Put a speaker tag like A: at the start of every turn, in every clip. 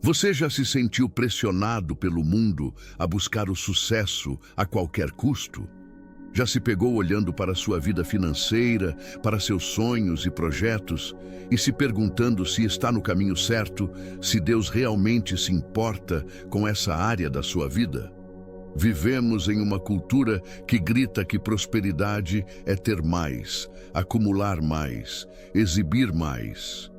A: Você já se sentiu pressionado pelo mundo a buscar o sucesso a qualquer custo? Já se pegou olhando para sua vida financeira, para seus sonhos e projetos e se perguntando se está no caminho certo, se Deus realmente se importa com essa área da sua vida? Vivemos em uma cultura que grita que prosperidade é ter mais, acumular mais, exibir mais.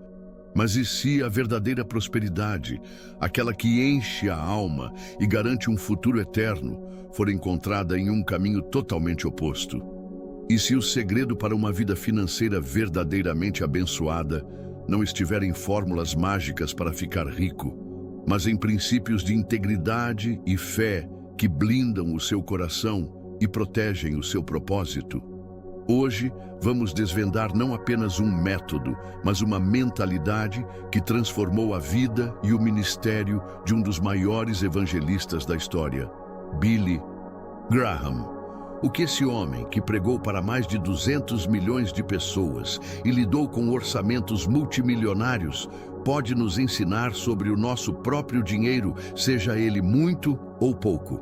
A: Mas e se a verdadeira prosperidade, aquela que enche a alma e garante um futuro eterno, for encontrada em um caminho totalmente oposto? E se o segredo para uma vida financeira verdadeiramente abençoada não estiver em fórmulas mágicas para ficar rico, mas em princípios de integridade e fé que blindam o seu coração e protegem o seu propósito? Hoje, vamos desvendar não apenas um método, mas uma mentalidade que transformou a vida e o ministério de um dos maiores evangelistas da história, Billy Graham. O que esse homem, que pregou para mais de 200 milhões de pessoas e lidou com orçamentos multimilionários, pode nos ensinar sobre o nosso próprio dinheiro, seja ele muito ou pouco?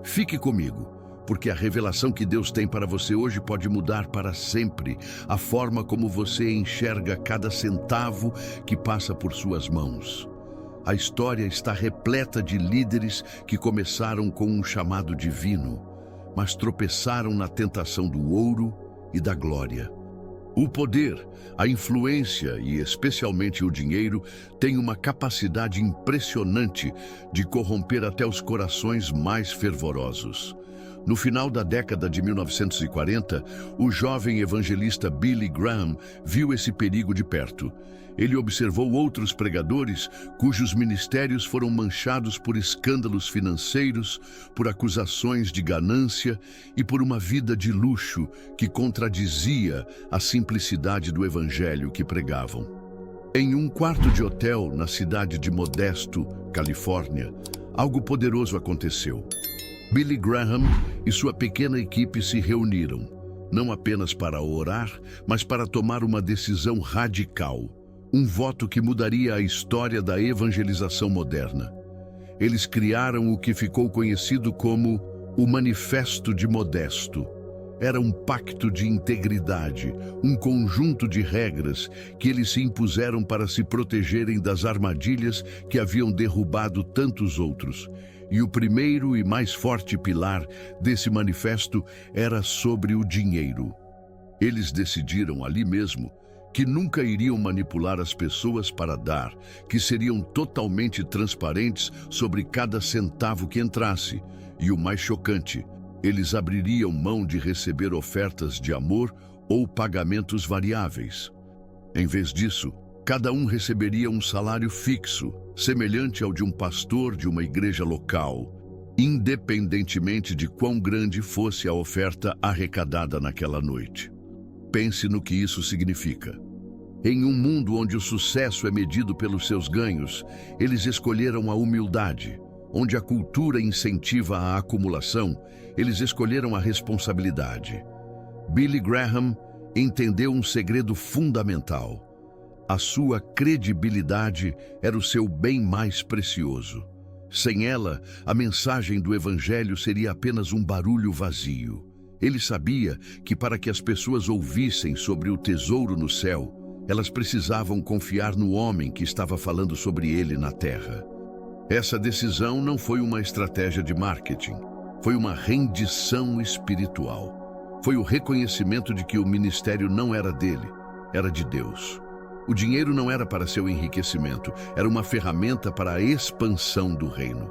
A: Fique comigo, porque a revelação que Deus tem para você hoje pode mudar para sempre a forma como você enxerga cada centavo que passa por suas mãos. A história está repleta de líderes que começaram com um chamado divino, mas tropeçaram na tentação do ouro e da glória. O poder, a influência e especialmente o dinheiro têm uma capacidade impressionante de corromper até os corações mais fervorosos. No final da década de 1940, o jovem evangelista Billy Graham viu esse perigo de perto. Ele observou outros pregadores cujos ministérios foram manchados por escândalos financeiros, por acusações de ganância e por uma vida de luxo que contradizia a simplicidade do evangelho que pregavam. Em um quarto de hotel na cidade de Modesto, Califórnia, algo poderoso aconteceu. Billy Graham e sua pequena equipe se reuniram, não apenas para orar, mas para tomar uma decisão radical, um voto que mudaria a história da evangelização moderna. Eles criaram o que ficou conhecido como o Manifesto de Modesto. Era um pacto de integridade, um conjunto de regras que eles se impuseram para se protegerem das armadilhas que haviam derrubado tantos outros. E o primeiro e mais forte pilar desse manifesto era sobre o dinheiro. Eles decidiram ali mesmo que nunca iriam manipular as pessoas para dar, que seriam totalmente transparentes sobre cada centavo que entrasse. E o mais chocante, eles abririam mão de receber ofertas de amor ou pagamentos variáveis. Em vez disso, cada um receberia um salário fixo, semelhante ao de um pastor de uma igreja local, independentemente de quão grande fosse a oferta arrecadada naquela noite. Pense no que isso significa. Em um mundo onde o sucesso é medido pelos seus ganhos, eles escolheram a humildade. Onde a cultura incentiva a acumulação, eles escolheram a responsabilidade. Billy Graham entendeu um segredo fundamental. A sua credibilidade era o seu bem mais precioso. Sem ela, a mensagem do Evangelho seria apenas um barulho vazio. Ele sabia que para que as pessoas ouvissem sobre o tesouro no céu, elas precisavam confiar no homem que estava falando sobre ele na terra. Essa decisão não foi uma estratégia de marketing, foi uma rendição espiritual. Foi o reconhecimento de que o ministério não era dele, era de Deus. O dinheiro não era para seu enriquecimento, era uma ferramenta para a expansão do reino.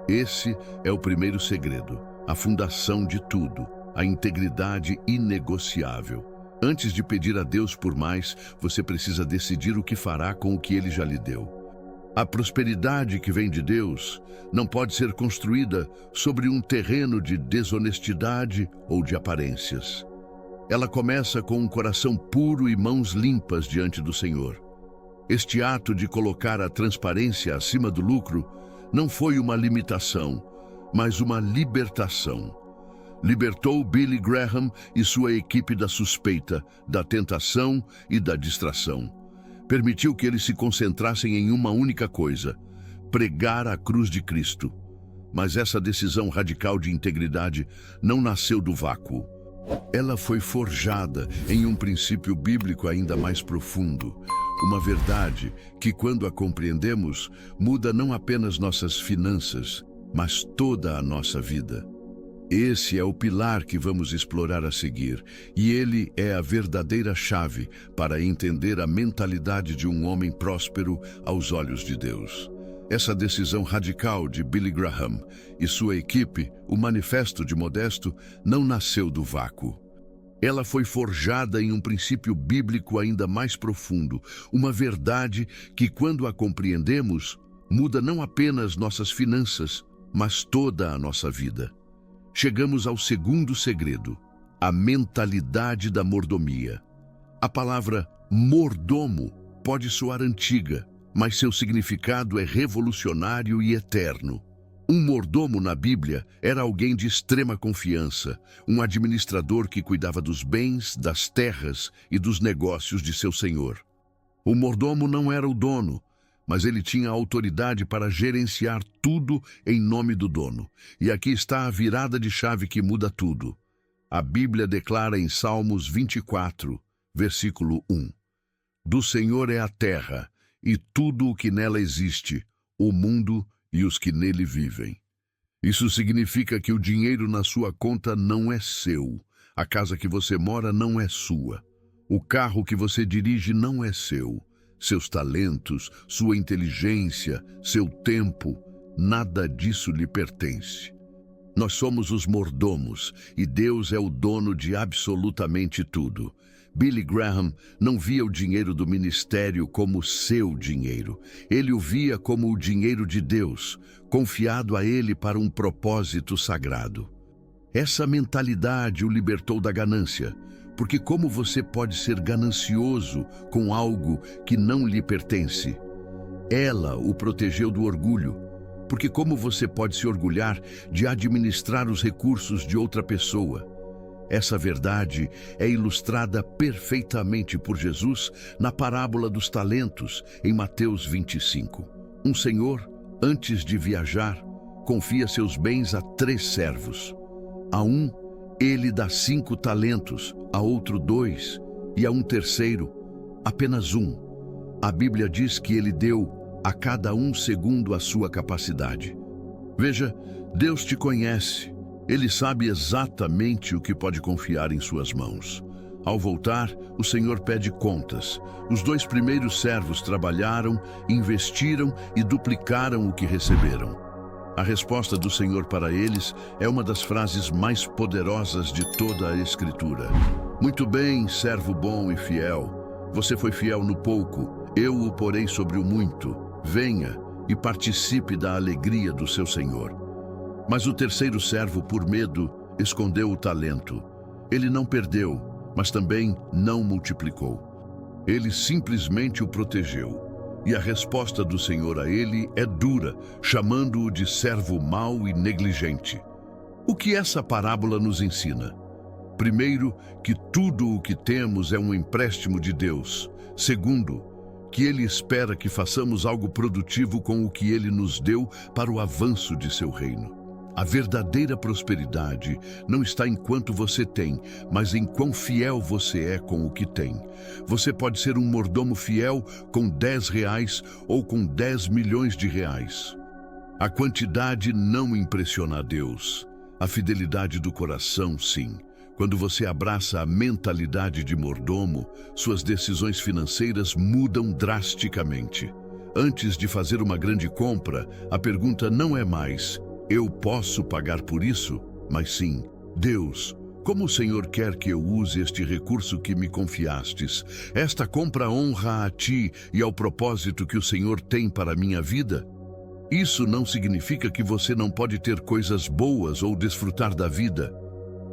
A: Esse é o primeiro segredo, a fundação de tudo, a integridade inegociável. Antes de pedir a Deus por mais, você precisa decidir o que fará com o que Ele já lhe deu. A prosperidade que vem de Deus não pode ser construída sobre um terreno de desonestidade ou de aparências. Ela começa com um coração puro e mãos limpas diante do Senhor. Este ato de colocar a transparência acima do lucro não foi uma limitação, mas uma libertação. Libertou Billy Graham e sua equipe da suspeita, da tentação e da distração. Permitiu que eles se concentrassem em uma única coisa: pregar a cruz de Cristo. Mas essa decisão radical de integridade não nasceu do vácuo. Ela foi forjada em um princípio bíblico ainda mais profundo. Uma verdade que, quando a compreendemos, muda não apenas nossas finanças, mas toda a nossa vida. Esse é o pilar que vamos explorar a seguir, e ele é a verdadeira chave para entender a mentalidade de um homem próspero aos olhos de Deus. Essa decisão radical de Billy Graham e sua equipe, o Manifesto de Modesto, não nasceu do vácuo. Ela foi forjada em um princípio bíblico ainda mais profundo, uma verdade que, quando a compreendemos, muda não apenas nossas finanças, mas toda a nossa vida. Chegamos ao segundo segredo, a mentalidade da mordomia. A palavra mordomo pode soar antiga, mas seu significado é revolucionário e eterno. Um mordomo na Bíblia era alguém de extrema confiança, um administrador que cuidava dos bens, das terras e dos negócios de seu senhor. O mordomo não era o dono, mas ele tinha autoridade para gerenciar tudo em nome do dono. E aqui está a virada de chave que muda tudo. A Bíblia declara em Salmos 24, versículo 1: Do Senhor é a terra e tudo o que nela existe, o mundo e os que nele vivem. Isso significa que o dinheiro na sua conta não é seu, a casa que você mora não é sua, o carro que você dirige não é seu, seus talentos, sua inteligência, seu tempo, nada disso lhe pertence. Nós somos os mordomos e Deus é o dono de absolutamente tudo. Billy Graham não via o dinheiro do ministério como seu dinheiro. Ele o via como o dinheiro de Deus, confiado a ele para um propósito sagrado. Essa mentalidade o libertou da ganância, porque como você pode ser ganancioso com algo que não lhe pertence? Ela o protegeu do orgulho, porque como você pode se orgulhar de administrar os recursos de outra pessoa? Essa verdade é ilustrada perfeitamente por Jesus na parábola dos talentos, em Mateus 25. Um senhor, antes de viajar, confia seus bens a 3 servos. A um, ele dá 5 talentos, a outro 2, e a um terceiro, apenas 1. A Bíblia diz que ele deu a cada um segundo a sua capacidade. Veja, Deus te conhece. Ele sabe exatamente o que pode confiar em suas mãos. Ao voltar, o Senhor pede contas. Os 2 primeiros servos trabalharam, investiram e duplicaram o que receberam. A resposta do Senhor para eles é uma das frases mais poderosas de toda a Escritura. Muito bem, servo bom e fiel. Você foi fiel no pouco, eu o porei sobre o muito. Venha e participe da alegria do seu Senhor. Mas o terceiro servo, por medo, escondeu o talento. Ele não perdeu, mas também não multiplicou. Ele simplesmente o protegeu. E a resposta do Senhor a ele é dura, chamando-o de servo mau e negligente. O que essa parábola nos ensina? Primeiro, que tudo o que temos é um empréstimo de Deus. Segundo, que Ele espera que façamos algo produtivo com o que Ele nos deu para o avanço de seu reino. A verdadeira prosperidade não está em quanto você tem, mas em quão fiel você é com o que tem. Você pode ser um mordomo fiel com R$ 10 ou com 10 milhões de reais. A quantidade não impressiona a Deus. A fidelidade do coração, sim. Quando você abraça a mentalidade de mordomo, suas decisões financeiras mudam drasticamente. Antes de fazer uma grande compra, a pergunta não é mais: eu posso pagar por isso? Mas sim: Deus, como o Senhor quer que eu use este recurso que me confiastes? Esta compra honra a Ti e ao propósito que o Senhor tem para a minha vida? Isso não significa que você não pode ter coisas boas ou desfrutar da vida.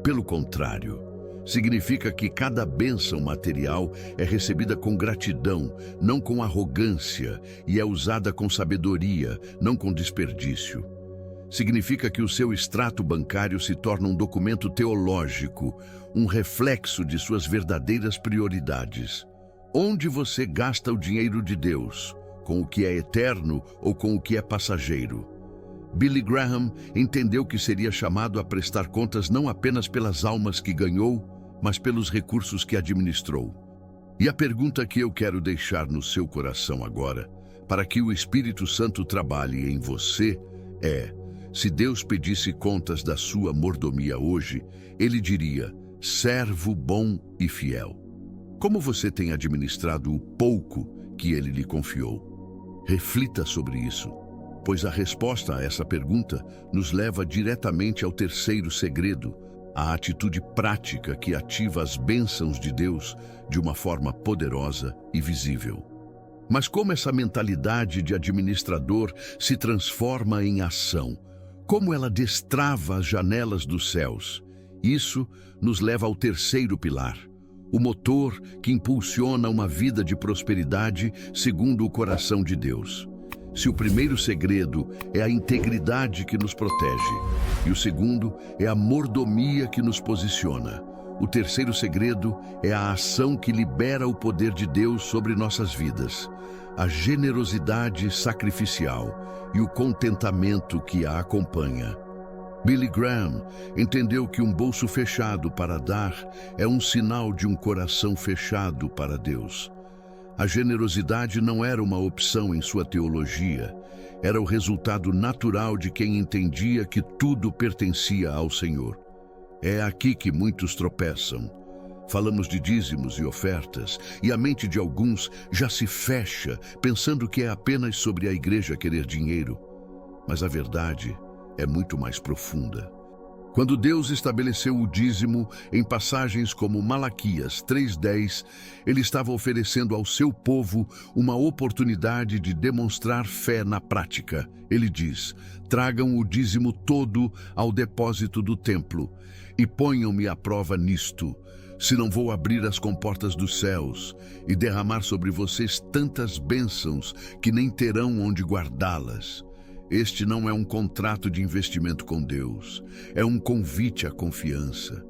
A: Pelo contrário, significa que cada bênção material é recebida com gratidão, não com arrogância, e é usada com sabedoria, não com desperdício. Significa que o seu extrato bancário se torna um documento teológico, um reflexo de suas verdadeiras prioridades. Onde você gasta o dinheiro de Deus? com o que é eterno ou com o que é passageiro. Billy Graham entendeu que seria chamado a prestar contas não apenas pelas almas que ganhou, mas pelos recursos que administrou. E a pergunta que eu quero deixar no seu coração agora, para que o Espírito Santo trabalhe em você, é: se Deus pedisse contas da sua mordomia hoje, ele diria: servo bom e fiel. Como você tem administrado o pouco que ele lhe confiou? Reflita sobre isso, pois a resposta a essa pergunta nos leva diretamente ao terceiro segredo, a atitude prática que ativa as bênçãos de Deus de uma forma poderosa e visível. Mas como essa mentalidade de administrador se transforma em ação? Como ela destrava as janelas dos céus? Isso nos leva ao terceiro pilar, o motor que impulsiona uma vida de prosperidade segundo o coração de Deus. Se o primeiro segredo é a integridade que nos protege, e o segundo é a mordomia que nos posiciona, o terceiro segredo é a ação que libera o poder de Deus sobre nossas vidas, a generosidade sacrificial e o contentamento que a acompanha. Billy Graham entendeu que um bolso fechado para dar é um sinal de um coração fechado para Deus. A generosidade não era uma opção em sua teologia, era o resultado natural de quem entendia que tudo pertencia ao Senhor. É aqui que muitos tropeçam. Falamos de dízimos e ofertas, e a mente de alguns já se fecha, pensando que é apenas sobre a igreja querer dinheiro. Mas a verdade é muito mais profunda. Quando Deus estabeleceu o dízimo em passagens como Malaquias 3:10, ele estava oferecendo ao seu povo uma oportunidade de demonstrar fé na prática. Ele diz: tragam o dízimo todo ao depósito do templo e ponham-me à prova nisto, se não vou abrir as comportas dos céus e derramar sobre vocês tantas bênçãos que nem terão onde guardá-las. Este não é um contrato de investimento com Deus, é um convite à confiança.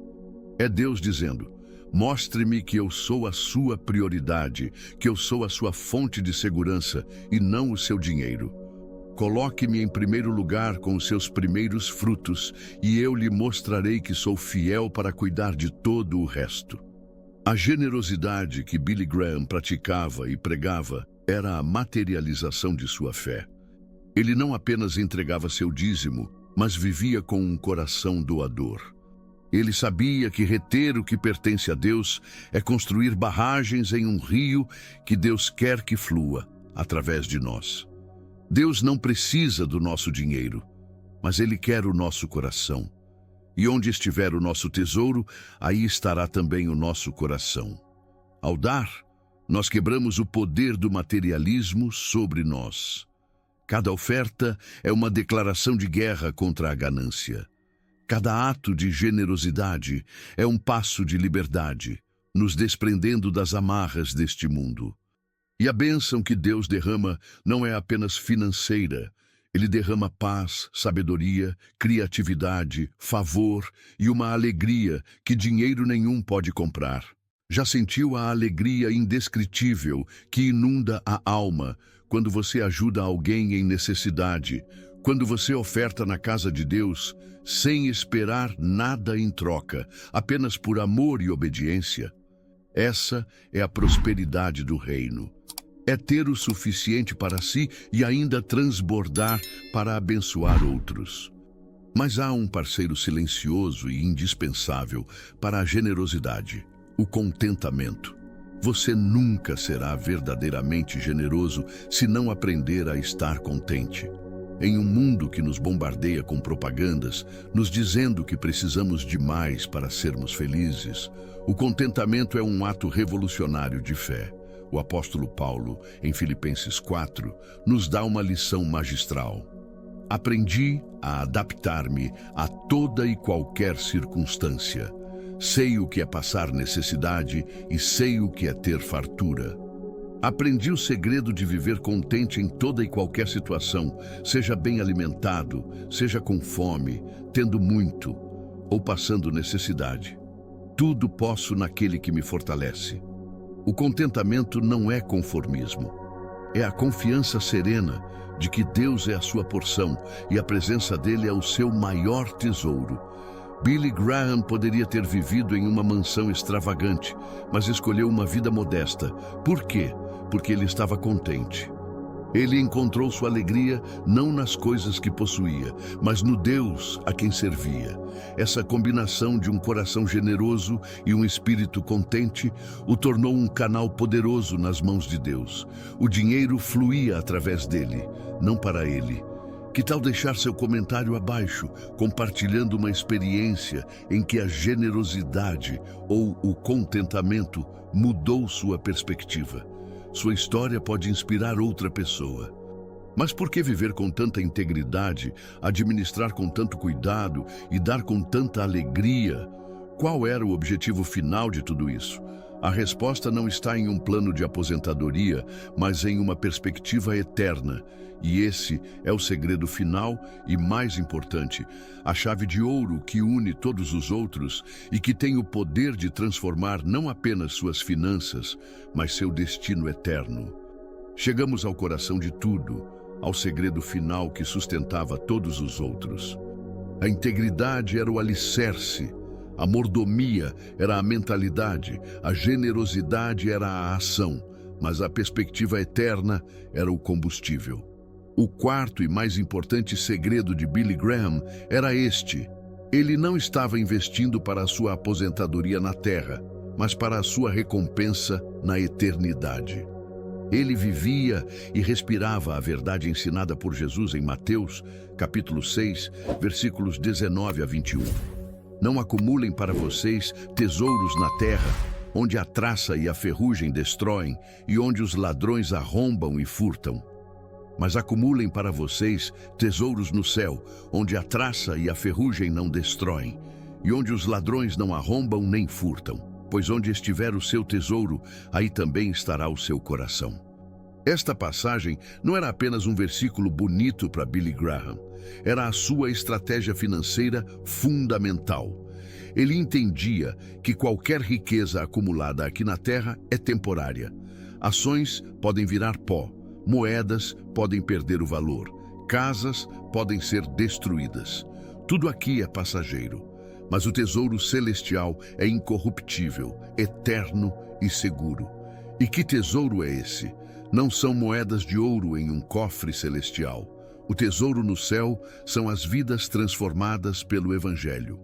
A: É Deus dizendo: mostre-me que eu sou a sua prioridade, que eu sou a sua fonte de segurança e não o seu dinheiro. Coloque-me em primeiro lugar com os seus primeiros frutos e eu lhe mostrarei que sou fiel para cuidar de todo o resto. A generosidade que Billy Graham praticava e pregava era a materialização de sua fé. Ele não apenas entregava seu dízimo, mas vivia com um coração doador. Ele sabia que reter o que pertence a Deus é construir barragens em um rio que Deus quer que flua através de nós. Deus não precisa do nosso dinheiro, mas Ele quer o nosso coração. E onde estiver o nosso tesouro, aí estará também o nosso coração. Ao dar, nós quebramos o poder do materialismo sobre nós. Cada oferta é uma declaração de guerra contra a ganância. Cada ato de generosidade é um passo de liberdade, nos desprendendo das amarras deste mundo. E a bênção que Deus derrama não é apenas financeira. Ele derrama paz, sabedoria, criatividade, favor e uma alegria que dinheiro nenhum pode comprar. Já sentiu a alegria indescritível que inunda a alma quando você ajuda alguém em necessidade, quando você oferta na casa de Deus, sem esperar nada em troca, apenas por amor e obediência? Essa é a prosperidade do reino. É ter o suficiente para si e ainda transbordar para abençoar outros. Mas há um parceiro silencioso e indispensável para a generosidade: o contentamento. Você nunca será verdadeiramente generoso se não aprender a estar contente. Em um mundo que nos bombardeia com propagandas, nos dizendo que precisamos de mais para sermos felizes, o contentamento é um ato revolucionário de fé. O apóstolo Paulo, em Filipenses 4, nos dá uma lição magistral. Aprendi a adaptar-me a toda e qualquer circunstância. Sei o que é passar necessidade e sei o que é ter fartura. Aprendi o segredo de viver contente em toda e qualquer situação, seja bem alimentado, seja com fome, tendo muito ou passando necessidade. Tudo posso naquele que me fortalece. O contentamento não é conformismo. é a confiança serena de que Deus é a sua porção e a presença dele é o seu maior tesouro. Billy Graham poderia ter vivido em uma mansão extravagante, mas escolheu uma vida modesta. Por quê? Porque ele estava contente. Ele encontrou sua alegria não nas coisas que possuía, mas no Deus a quem servia. Essa combinação de um coração generoso e um espírito contente o tornou um canal poderoso nas mãos de Deus. O dinheiro fluía através dele, não para ele. Que tal deixar seu comentário abaixo, compartilhando uma experiência em que a generosidade ou o contentamento mudou sua perspectiva? Sua história pode inspirar outra pessoa. Mas por que viver com tanta integridade, administrar com tanto cuidado e dar com tanta alegria? Qual era o objetivo final de tudo isso? A resposta não está em um plano de aposentadoria, mas em uma perspectiva eterna. E esse é o segredo final e mais importante, a chave de ouro que une todos os outros e que tem o poder de transformar não apenas suas finanças, mas seu destino eterno. Chegamos ao coração de tudo, ao segredo final que sustentava todos os outros. A integridade era o alicerce, a mordomia era a mentalidade, a generosidade era a ação, mas a perspectiva eterna era o combustível. O quarto e mais importante segredo de Billy Graham era este: ele não estava investindo para a sua aposentadoria na terra, mas para a sua recompensa na eternidade. Ele vivia e respirava a verdade ensinada por Jesus em Mateus, capítulo 6, versículos 19 a 21. Não acumulem para vocês tesouros na terra, onde a traça e a ferrugem destroem e onde os ladrões arrombam e furtam. Mas acumulem para vocês tesouros no céu, onde a traça e a ferrugem não destroem, e onde os ladrões não arrombam nem furtam. Pois onde estiver o seu tesouro, aí também estará o seu coração. Esta passagem não era apenas um versículo bonito para Billy Graham, era a sua estratégia financeira fundamental. Ele entendia que qualquer riqueza acumulada aqui na terra é temporária. Ações podem virar pó, moedas podem perder o valor, casas podem ser destruídas. Tudo aqui é passageiro, mas o tesouro celestial é incorruptível, eterno e seguro. E que tesouro é esse? Não são moedas de ouro em um cofre celestial. O tesouro no céu são as vidas transformadas pelo Evangelho.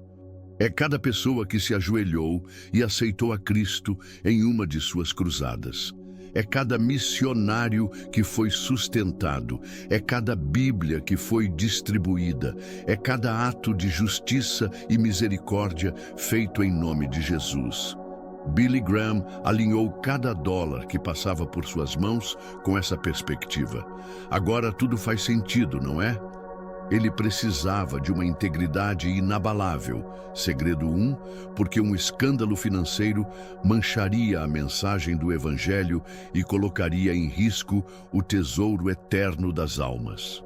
A: É cada pessoa que se ajoelhou e aceitou a Cristo em uma de suas cruzadas. É cada missionário que foi sustentado, é cada Bíblia que foi distribuída, é cada ato de justiça e misericórdia feito em nome de Jesus. Billy Graham alinhou cada dólar que passava por suas mãos com essa perspectiva. Agora tudo faz sentido, não é? Ele precisava de uma integridade inabalável. Segredo 1, porque um escândalo financeiro mancharia a mensagem do Evangelho e colocaria em risco o tesouro eterno das almas.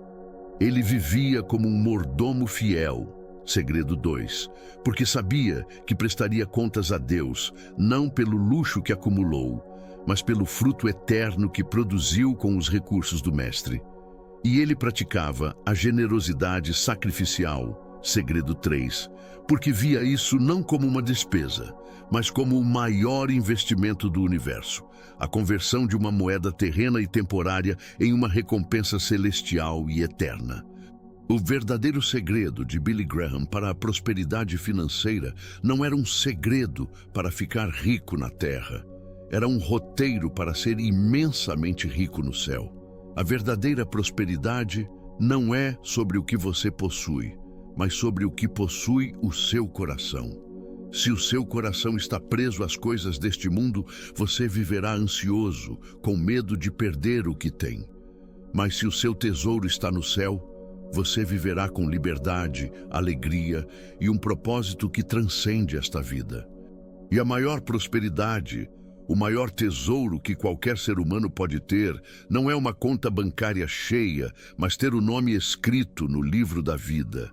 A: Ele vivia como um mordomo fiel. Segredo 2, porque sabia que prestaria contas a Deus, não pelo luxo que acumulou, mas pelo fruto eterno que produziu com os recursos do Mestre. E ele praticava a generosidade sacrificial, segredo 3, porque via isso não como uma despesa, mas como o maior investimento do universo, a conversão de uma moeda terrena e temporária em uma recompensa celestial e eterna. O verdadeiro segredo de Billy Graham para a prosperidade financeira não era um segredo para ficar rico na terra, era um roteiro para ser imensamente rico no céu. A verdadeira prosperidade não é sobre o que você possui, mas sobre o que possui o seu coração. Se o seu coração está preso às coisas deste mundo, você viverá ansioso, com medo de perder o que tem. Mas se o seu tesouro está no céu, você viverá com liberdade, alegria e um propósito que transcende esta vida. E a maior prosperidade, o maior tesouro que qualquer ser humano pode ter, não é uma conta bancária cheia, mas ter o nome escrito no livro da vida.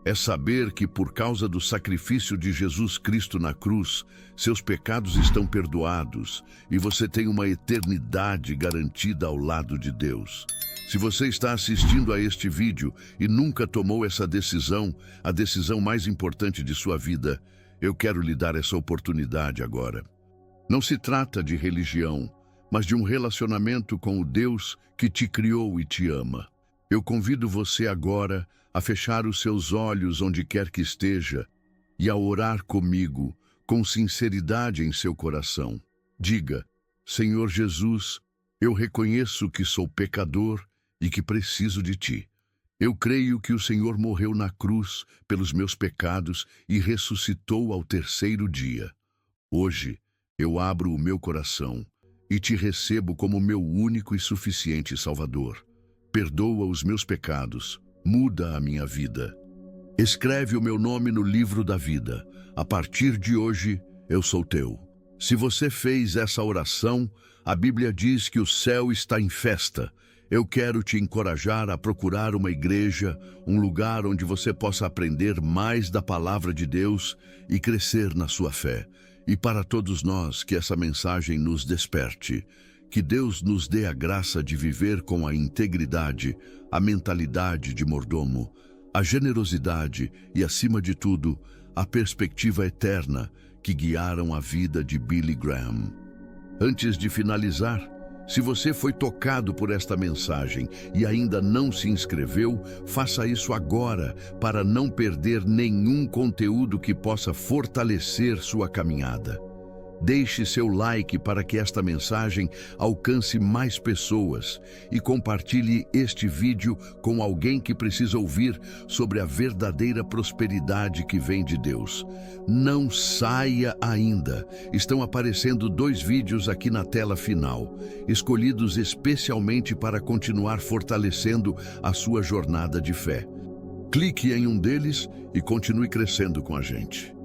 A: É saber que, por causa do sacrifício de Jesus Cristo na cruz, seus pecados estão perdoados e você tem uma eternidade garantida ao lado de Deus. Se você está assistindo a este vídeo e nunca tomou essa decisão, a decisão mais importante de sua vida, eu quero lhe dar essa oportunidade agora. Não se trata de religião, mas de um relacionamento com o Deus que te criou e te ama. Eu convido você agora a fechar os seus olhos onde quer que esteja e a orar comigo com sinceridade em seu coração. Diga: Senhor Jesus, eu reconheço que sou pecador e que preciso de Ti. Eu creio que o Senhor morreu na cruz pelos meus pecados e ressuscitou ao terceiro dia. Hoje, eu abro o meu coração e Te recebo como meu único e suficiente Salvador. Perdoa os meus pecados, muda a minha vida. Escreve o meu nome no livro da vida. A partir de hoje, eu sou teu. Se você fez essa oração, a Bíblia diz que o céu está em festa. Eu quero te encorajar a procurar uma igreja, um lugar onde você possa aprender mais da palavra de Deus e crescer na sua fé. E para todos nós, que essa mensagem nos desperte. Que Deus nos dê a graça de viver com a integridade, a mentalidade de mordomo, a generosidade e, acima de tudo, a perspectiva eterna que guiaram a vida de Billy Graham. Antes de finalizar, se você foi tocado por esta mensagem e ainda não se inscreveu, faça isso agora para não perder nenhum conteúdo que possa fortalecer sua caminhada. Deixe seu like para que esta mensagem alcance mais pessoas e compartilhe este vídeo com alguém que precisa ouvir sobre a verdadeira prosperidade que vem de Deus. Não saia ainda. Estão aparecendo 2 vídeos aqui na tela final, escolhidos especialmente para continuar fortalecendo a sua jornada de fé. Clique em um deles e continue crescendo com a gente.